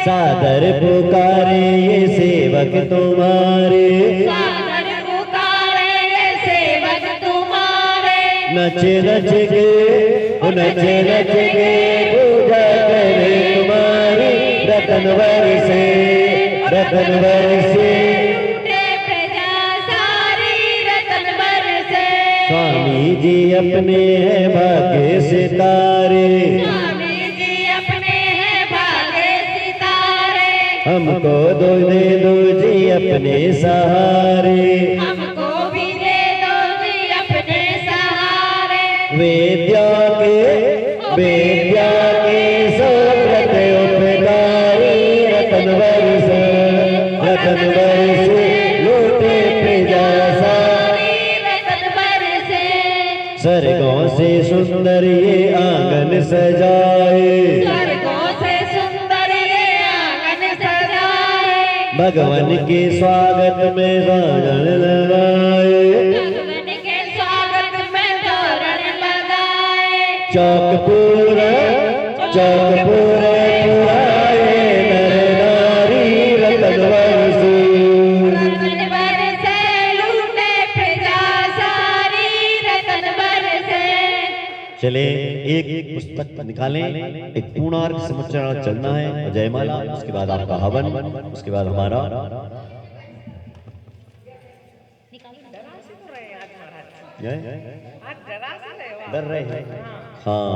सादर पुकारे ये सेवक तुम्हारे, सादर पुकारे ये सेवक तुम्हारे। नच नच के नच नच के पूजा करे तुम्हारी, रतन बरसे रतन बरसे लूटे प्रजा सारी, रतन बरसे। स्वामी जी अपने हैं भाग्य सितारे, स्वामी जी अपने हैं भाग्य सितारे। हमको दो दे दो जी अपने सहारे, हमको भी दे दो जी अपने सहारे। वेद्या के सुब्रत उपकारी, रतन बरस लूटे प्रजा सारी। रतन बरसे। स्वर्गों से सुंदर ये आंगन सजाए, स्वर्गों से सुंदर ये आंगन सजाए। भगवान के स्वागत में गान लगाए, भगवान के स्वागत में तोरण लगाए। चौक पूरा पुराए नर नारी, रतन बरसे रतन बरसे लूटे प्रजा सारी, रतन बरसे। चले एक पुस्तक निकालें, एक पूर्णार्थ समचरण चलना है, जयमाला, उसके बाद आपका हवन, उसके बाद हमारा डर रहे हैं। हाँ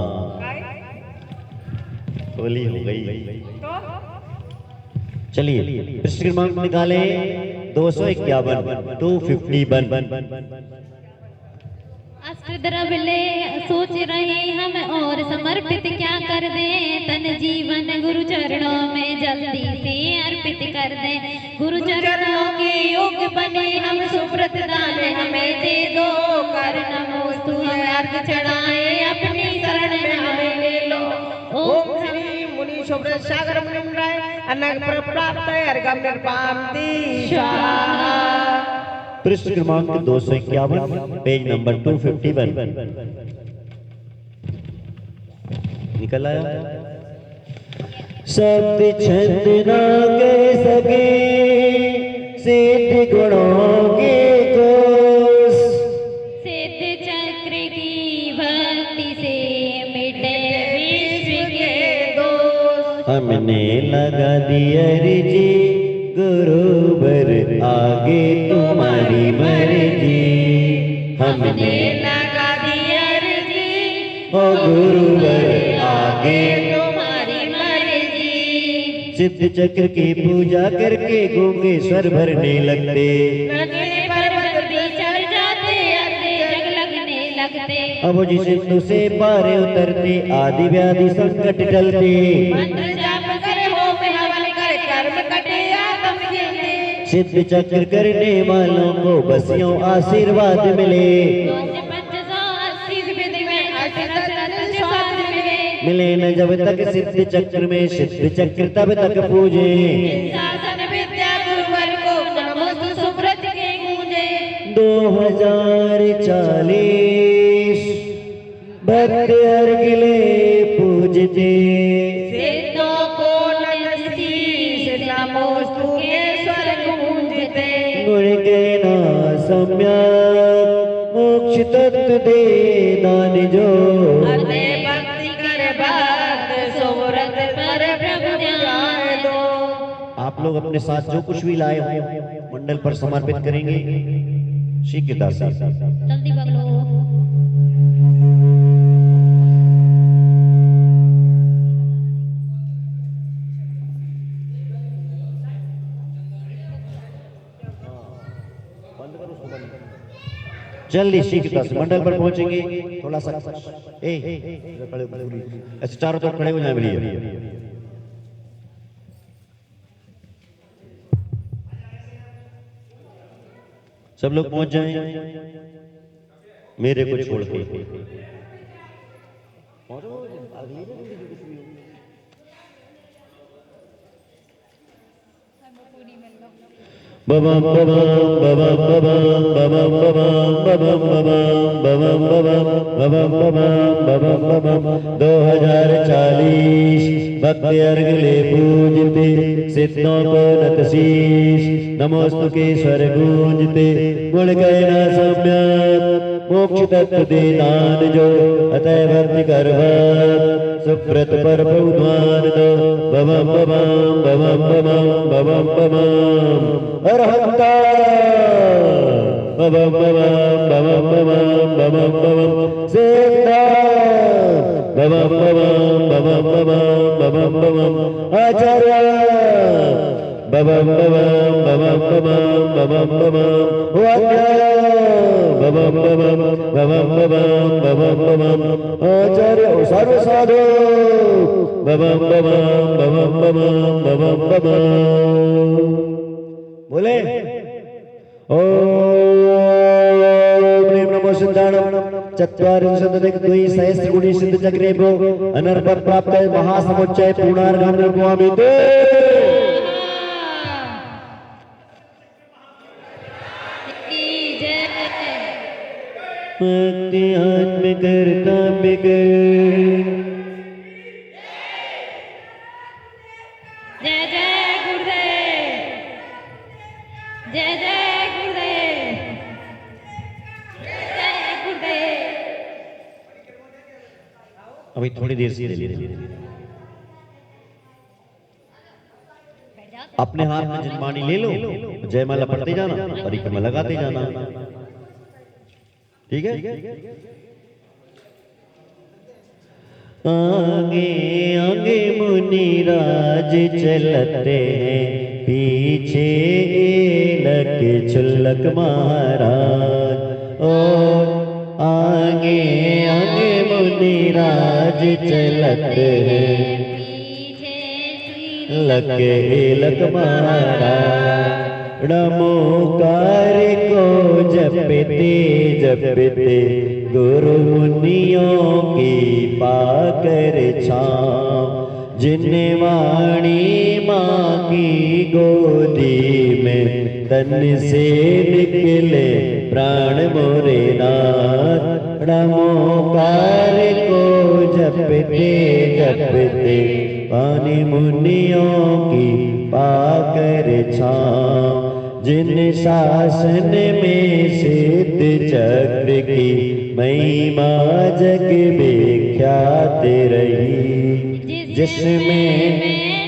होली हो गई। चलिए कृष्ण क्रमांक निकालें 251 251। अष्टद्रव्य सोच रहे हम और समर्पित क्या कर दें, तन जीवन गुरु चरणों में जल्दी से अर्पित कर दें। गुरु चरणों के योग बने हम, सुब्रत दान हमें दे दो। कर नमोस्तु हम अर्घ चढ़ाए, अपनी शरण में हमें ले लो। ओम श्री मुनि शुभ्र सागर मुनिम्राय अनग प्राप्त अर्घम निर्पाम स्वाहा। पृष्ठ क्रमांक 251 पेज नंबर 251 निकल आया। शब्द छंद ना कह सके सिद्ध गुणों के कोश, सिद्ध चक्र की भक्ति से मिटे विश्व के दोष। हमने लगा दिया जी गुरुवर आगे तुम्हारी मर्जी, हमने लगा दिया अर्जी, ओ गुरुवर आगे तुम्हारी मर्जी। सिद्ध चक्र की पूजा करके गूंगे स्वर भरने लगते, लगने पर्वत भी चढ़ जाते, आते जग लगने लगते। अब जी सिंधु से पारे उतरते, आदि व्याधि संकट टलते। मंत्र जाप करे होम हवन करे, कर्म कटे आत्म जीते। सिद्ध चक्र करने वालों को बस यूं आशीर्वाद मिले, मिले न जब तक सिद्ध चक्र में सिद्ध चक्र तब तक पूजे। शासन विद्या गुरुवर को नमोस्तु सुब्रत के गूंजे। 2040 भक्त हर गिले पूजते, सिद्धों को नमस्तीस नमोस्तु के स्वर गूंजते। गुण ज्ञान सम्यक मोक्ष तत्व दे दान जो, अते भक्ति कर भक्त सुब्रत पर प्रभु ध्यान दो। आप लोग अपने साथ जो कुछ भी लाए हो मंडल पर समर्पित करेंगे। श्री के दास जल्दी बगलो। जल्दी श्री के दास मंडल पर पहुंचेंगे। थोड़ा सा ऐसे चारों तरफ खड़े हो जाए मिलिए। सब लोग पहुंच जाएं मेरे को छोड़ के। बबम बबम बबम बबम बबम बबम बबम बबम बबम बबम बबम बबम 2040 भक्त अर्घ ले पूजते सिद्धों को नत शीश नमोस्तु के स्वर गूंजते गुण गए न सम्यक मोक्ष तत्व दे दान जो अतः भक्ति कर सुप्रत पर बहुद्वान दो बबम बबम बबम बबम बबम बबम अरहंता बबम बबम बबम बबम बबम बबम सिद्धा बबम बबम बबम बबम बबम बबम आचार्य बबम बबम बबम बबम बबम बबम वाक्य बबम बबम बबम बबम बबम बबम आचार्य सर्व साधु बबम बबम बबम बबम बबम बबम बोले ओम नमो सिद्धाणम चत्वारिंशदधिक द्विसहस्रगुणी सिद्ध चक्रे भो अनर्थ प्राप्त महासमुच्चय पूर्णार्घं निर्भवामि ते भक्ति आत्म करता बिगड़ जय जय गुरुदेव जय जय गुरुदेव जय गुरुदेव। अभी थोड़ी देर से ले लीजिए। अपने हाथ में जन्मानी ले लो, जयमाला पढ़ते जाना, परिक्रमा लगाते जाना, ठीक है। आगे आगे मुनिराज चलते हैं, पीछे लग चुल्लक महाराज। और आगे आगे मुनिराज चलते हैं, लगे लक महाराज। नमोकार को जपते जपते गुरु मुनियों की पाकर छाँव। जिन्ने वाणी माँ की गोदी में, तन से निकले प्राण मोरे नाथ। नमोकार को जपते जपते पानी मुनियों की पाकर छाँव। जिन शासन में सिद्ध चक्र की महिमा जग विख्यात रही। जिसमें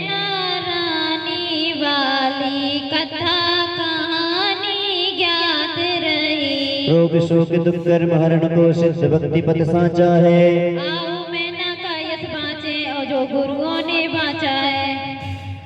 नारानी वाली कथा कहानी ज्ञात रही। रोग शोक दुख कर्म हरण को सिद्ध भक्ति पद साचा है। आओ मैं ना का यश बाँचे और जो गुरुओं ने बाँचा है।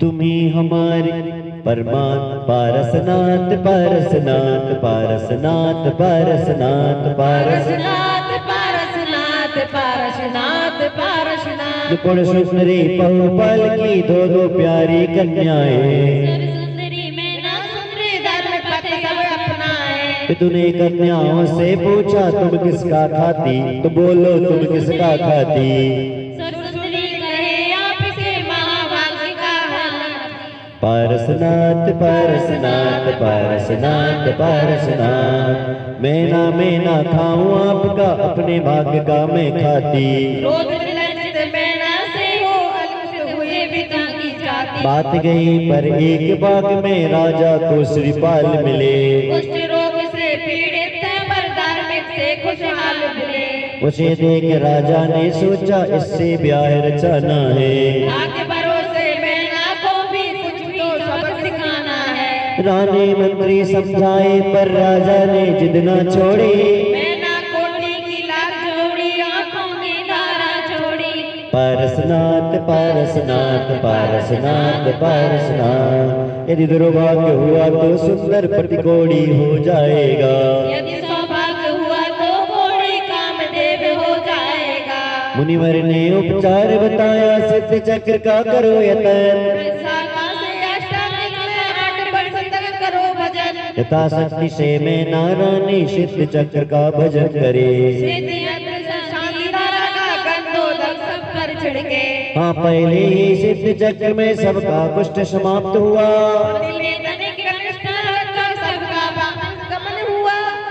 तुम्ही हमारी परमान पारसनाथ पारसनाथ पारसनाथ पारसनाथ पारसनाथ पारसनाथ पारसनाथ पारसनाथ। निपुण सुंदरी बहुपाल की दो दो प्यारी कन्याएं। सुर सुंदरी में ना सुंदरी धर्म पथ सब अपनाए। तूने कन्याओं से पूछा तुम किसका खाती, तो बोलो तुम किसका खाती। सुर सुंदरी कहे आपसे महाभाग्य का हाथ। पारसनाथ पारसनाथ पारसनाथ पारसनाथ। मैं ना खाऊं आपका, अपने भाग्य का मैं खाती। रोज लज्जित मैना से हो, अलग हुए पिता की जाति। बात गई पर एक बाग में राजा को श्रीपाल मिले। कुष्ठ रोग से पीड़ित पर धार्मिक से खुशहाल मिले। उसे देख राजा ने सोचा इससे ब्याह रचाना है। भाग्य भरोसे मैना को भी कुछ तो सबक सिखाना है। रानी मंत्री समझाए पर राजा ने जिद न छोड़ी। मैना कोटी की लाख जोड़ी, आंखों की धारा छोड़ी। पारसनाथ पारसनाथ पारसनाथ पारसनाथ। यदि दुर्भाग्य हुआ तो सुंदर प्रतिकोड़ी हो जाएगा। यदि सौभाग्य हुआ तो कोड़ी कामदेव हो जाएगा। मुनिवर ने उपचार बताया, सिद्ध चक्र का करो यतन। यथाशक्ति से मैं नारायणी सिद्ध चक्र का भजन करे। हाँ पहले ही सिद्ध चक्र में सबका कुष्ठ समाप्त हुआ।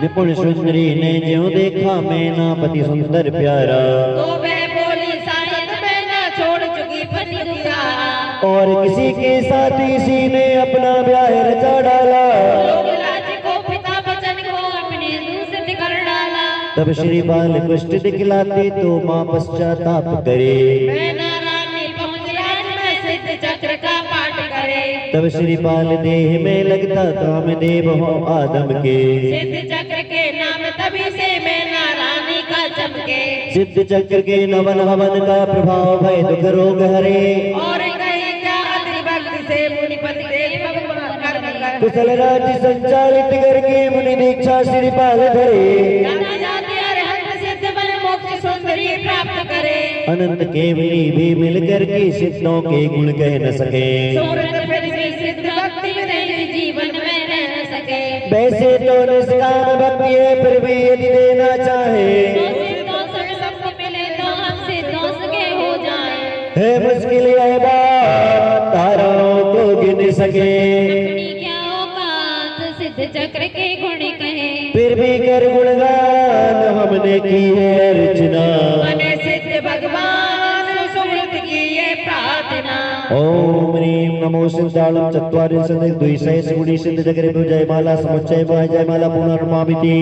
विपुल सुंदरी ने ज्यों देखा मैना पति सुंदर प्यारा, तो वह बोली शायद मैं न छोड़ चुकी पति दुखियारा। और किसी के साथ इसी ने अपना ब्याह रचा डाला। लोग लाज को पिता वचन को अपने दूषित कर डाला। तब श्री बाल कुष्ठ दिखलाती तो माँ पश्चाताप करे। मैना रानी पहुंच राज में सिद्ध चक्र का पाठ करे। तब श्री बाल देह में लगता कामदेव हो आदम के। सिद्ध चक्र के नाम तभी से मैना रानी का चमके। सिद्ध चक्र के नवन हवन का प्रभाव भय दुख रोग हरे। और कहीं क्या अति भक्ति से मुनिपति देव भगवान कर कुशल राज्य संचालित करके मुनि दीक्षा श्री बाल धरे। गाना जाति अरहंत सिद्ध बन मोक्ष सुंदरी प्राप्त करे। अनंत केवली भी मिलकर के सिद्धों के गुण कह न सके। सूरत फिर भी सिद्ध भक्ति में जीवन में रह न सके। वैसे तो निष्काम भक्ति है फिर भी यदि देना चाहे। तो सिद्धों से सबको मिले तो हम सिद्धों के हो जाए। है मुश्किल यह बात ताराओं को गिन सके। अपनी क्या औकात सिद्ध चक्र के गुण कहे। फिर भी कर गुणगान हमने की है अर्चना। बने सिद्ध भगवान सुमृत की ये प्रार्थना। ओम ह्रीं नमो सिद्धाणं चत्वारि सिद्ध द्विशय गुणी सिद्ध जगरे जय माला समुच्चय जय माला पुनर्मामिति।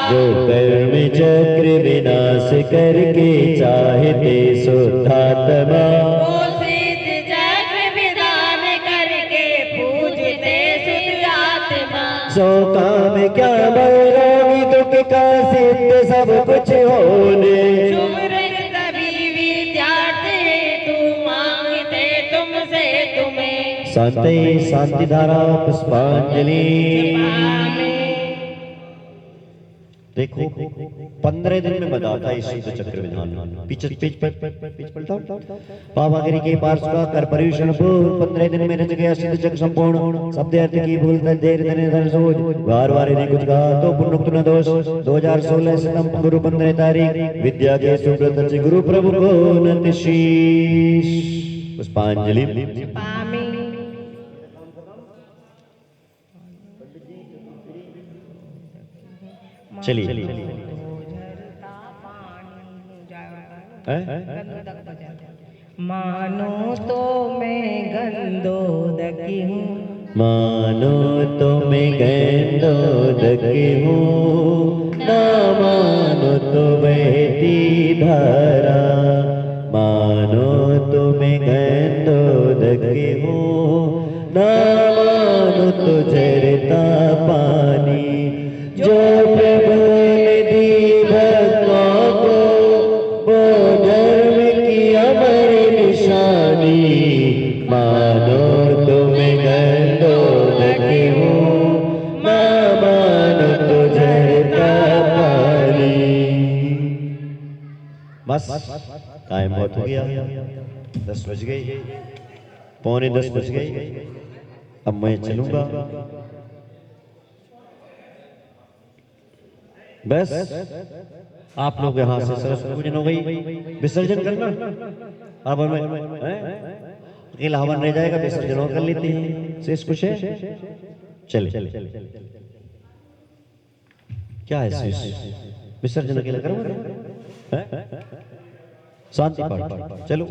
जो कर्म चक्र विनाश करके चाहते शुद्धात्मा। वो सिद्ध चक्र विधान करके पूजते शुद्ध आत्मा। सो काम क्या बरोगी दुख का सिद्ध सब कुछ होने। सुमृत तभी विद्यार्थ है तू मांगते तुमसे तुम्हें। शांति शांति धारा पुष्पांजलि। देखो 15 दिन में बताता है शुद्ध चक्र विधान। पीछे पलटाओ। पावागिरी के पार्श्व का कर परिवेशन 15 दिन में रच गया सिद्ध चक्र संपूर्ण। शब्द अर्थ की भूल देर धन धन सोच बार बार ने कुछ कहा तो पुण्य न दोष। 2016 सितंबर गुरु 15 तारीख विद्या के सुब्रत गुरु प्रभु को नत शीश। पुष्पांजलि। चलिए मानो तो मैं गंदोदकी हूँ। मानो तो मैं गंदोदकी हूँ। ना मानो तो बहती धारा। मानो तो मैं गंदोदकी हूँ। ना मानो तो झरता पानी। जो प्रभु ने दी भक्तों को वो धर्म की अमर निशानी। मानो तो मैं गंदोदकी हूँ। ना मानो तो झरता पानी। बस टाइम बहुत हो गया। 10 बज गए, पौने 10 बज गए। अब मैं चलूंगा। बस आप लोग यहाँ से सरस्वती पूजन हो गई, विसर्जन करना। अब हमें अकेला हवन रह जाएगा, विसर्जन और कर लेते हैं। शेष कुछ है? चले क्या है शेष? विसर्जन अकेला करो। शांति पाठ चलो।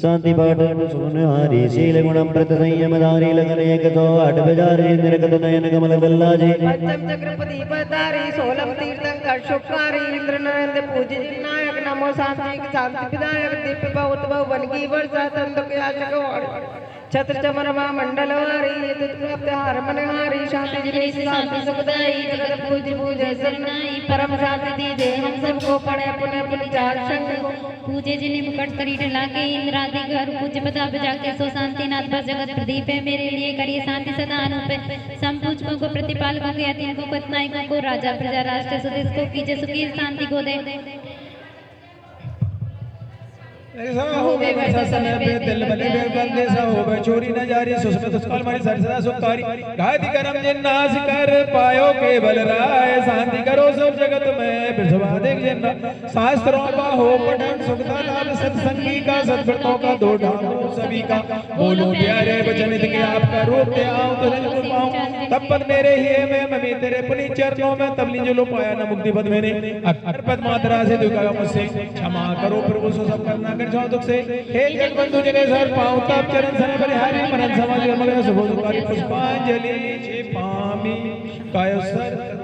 शांति पाठ सुनहारी शील गुणम प्रत संयम धारी लगन 108 बजारे निरगत नयन कमल दल्लाजे। पंचम चक्रपति पधारी 16 तीर्थंकर शुक्रारी इंद्र नरेंद्र पूजित विनायक नमो शांति शांति विधायक दिव्य बहुत बहुवन की वर्षा तंत्र के आचक छत्र चमरमा मंडलवारी तुत्प्राप्तहार मनहारी शांति जिले शांति सुखदाई जगत पूज पूजे सरनाई परम शांति दीजे हम सबको पढ़े पुण्य पुण्य चार संग पूजे जिन्हें मुकट करीट लाके इंद्रादि घर पूज्य पदा बजा के सो शांति नाथ पर जगत प्रदीप है मेरे लिए करिए शांति सदा अनुप संपूजकों को प्रतिपालकों को यतीमों को कतनायकों को राजा प्रजा राष्ट्र सुदेश को कीजिए सुखी शांति को दे। ऐसा होवे वैसा समय पे दिल बने बेबल जैसा होवे चोरी न जारी सुसमत उसकाल मारी सारी सदा सुखारी गायति करम जिन नाश कर पायो केवल राय शांति करो सब जगत में बिरसवा देख जिन शास्त्रों का हो पठन सुखदा लाभ सत्संगी का सद्भक्तों का दो ढाल सभी का बोलो प्यारे वचन के आपका रूप ते आऊं तो जब पाऊं तब पद मेरे ही मैं मम्मी तेरे पुनी चरणों में तब ली जो लो पाया न मुक्ति पद मैंने अक्षर पद मात्रा से दुखा मुझसे क्षमा करो प्रभु सो सब करना कर जाओ दुख से हे जगबंधु जिने सर पाऊं तब चरण सर बलिहारी मनन समाज मगन सुभोधकारी पुष्पांजलि छे पामी कायो सर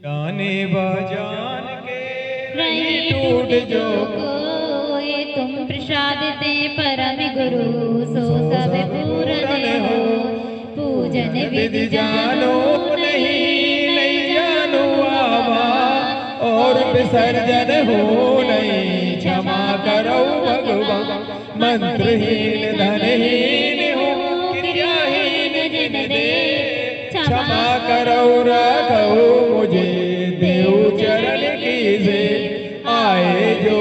गाने बजान के रही टूट जो कोई तुम प्रसाद दे परम गुरु सो सब पूर्ण हो पूजन विधि जानो नहीं जानो आवा और विसर्जन हो नहीं क्षमा करो भगवान मंत्रहीन धनहीन हो क्रियाहीन जिन दे क्षमा करो रखो मुझे देव चरण कीजे आए जो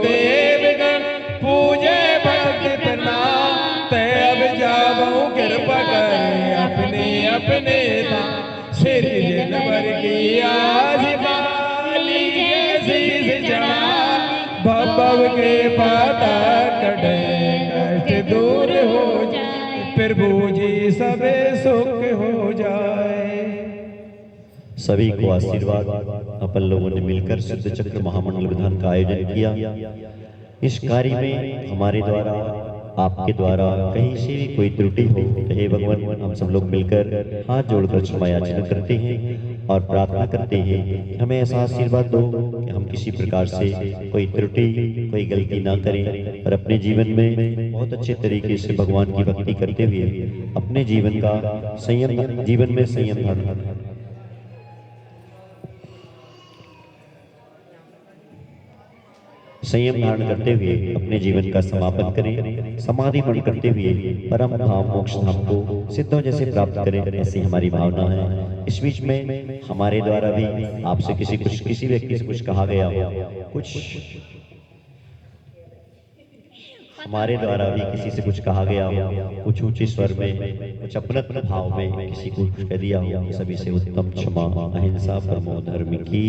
देवगण पूजे भक्त नाम तब जाऊं कृपा कर अपने अपने नाम श्री जनवर की आजिमाली जैसी चढ़ा भव के पाता कटे कष्ट दूर हो जाए प्रभु जी सबे सुख हो जाए। सभी को आशीर्वाद। अपन लोगों ने मिलकर सिद्ध चक्र महामंडल विधान का आयोजन किया। इस कार्य में हमारे द्वारा आपके द्वारा कहीं से भी कोई त्रुटि हो तो हे भगवान हम सब लोग मिलकर हाथ जोड़कर क्षमा याचना करते हैं और प्रार्थना करते हैं कि हमें ऐसा आशीर्वाद दो कि हम किसी प्रकार से कोई त्रुटि कोई गलती ना करें और अपने जीवन में बहुत अच्छे तरीके से भगवान की भक्ति करते हुए अपने जीवन का जीवन में संयम धारण करते हुए अपने जीवन का समापन करें। समाधि मन करते हुए परम धाम मोक्ष धाम को सिद्धों जैसे प्राप्त करें, ऐसी हमारी भावना है। इस बीच में हमारे द्वारा भी आपसे किसी व्यक्ति से कुछ कहा गया हो, कुछ हमारे द्वारा भी किसी से कुछ कहा गया हो, कुछ ऊंचे स्वर में कुछ अपनत्व भाव में किसी को कुछ कह दिया हो, सभी से उत्तम क्षमा। अहिंसा परमो धर्म की।